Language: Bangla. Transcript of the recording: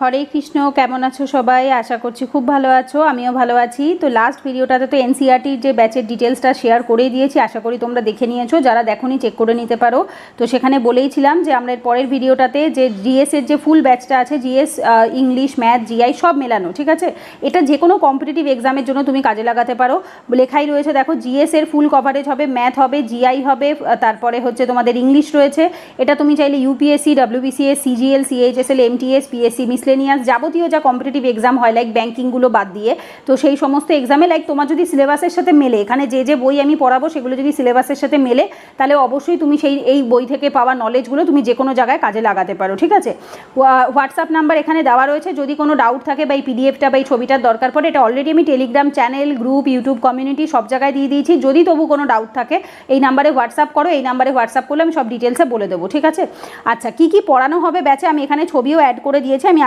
হরে কৃষ্ণ, কেমন আছো সবাই? আশা করছি খুব ভালো আছো, আমিও ভালো আছি। তো লাস্ট ভিডিওটাতে তো এনসিইআরটির যে ব্যাচের ডিটেলসটা শেয়ার করেই দিয়েছি, আশা করি তোমরা দেখে নিয়েছো। যারা দেখোনি চেক করে নিতে পারো। তো সেখানে বলেইছিলাম যে আমরা এর পরের ভিডিওটাতে যে জিএসের যে ফুল ব্যাচটা আছে, জিএস, ইংলিশ, ম্যাথ, জিআই সব মেলানো, ঠিক আছে? এটা যে কোনো কম্পিটিটিভ এক্সামের জন্য তুমি কাজে লাগাতে পারো। লেখাই রয়েছে দেখো, জিএস এর ফুল কভারেজ হবে, ম্যাথ হবে, জিআই হবে, তারপরে হচ্ছে তোমাদের ইংলিশ রয়েছে। এটা তুমি চাইলে UPSC, WBCS, CGL, CHSL, MTS, PSC, miscellaneous যাবতীয় যা কম্পিটিটিভ এক্সাম হয় লাইক ব্যাঙ্কিংগুলো বাদ দিয়ে, তো সেই সমস্ত এক্সামে লাইক তোমার যদি সিলেবাসের সাথে মেলে, এখানে যে যে বই আমি পড়াবো সেগুলো যদি সিলেবাসের সাথে মেলে, তাহলে অবশ্যই তুমি এই বই থেকে পাওয়া নলেজগুলো তুমি যে কোনো জায়গায় কাজে লাগাতে পারো, ঠিক আছে? হোয়াটসঅ্যাপ নাম্বার এখানে দেওয়া রয়েছে, যদি কোনো ডাউট থাকে বা এই পিডিএফটা বা এই ছবিটার দরকার পড়ে, এটা অলরেডি আমি Telegram channel, group, YouTube community সব জায়গায় দিয়ে দিয়েছি। যদি তবু কোনো ডাউট থাকে এই নাম্বারে হোয়াটসঅ্যাপ করো, এই নাম্বারে হোয়াটসঅ্যাপ করলে আমি সব ডিটেলসে বলে দেবো, ঠিক আছে? আচ্ছা, কী কী পড়ানো হবে ব্যাচে আমি এখানে ছবিও অ্যাড করে দিয়েছি। আমি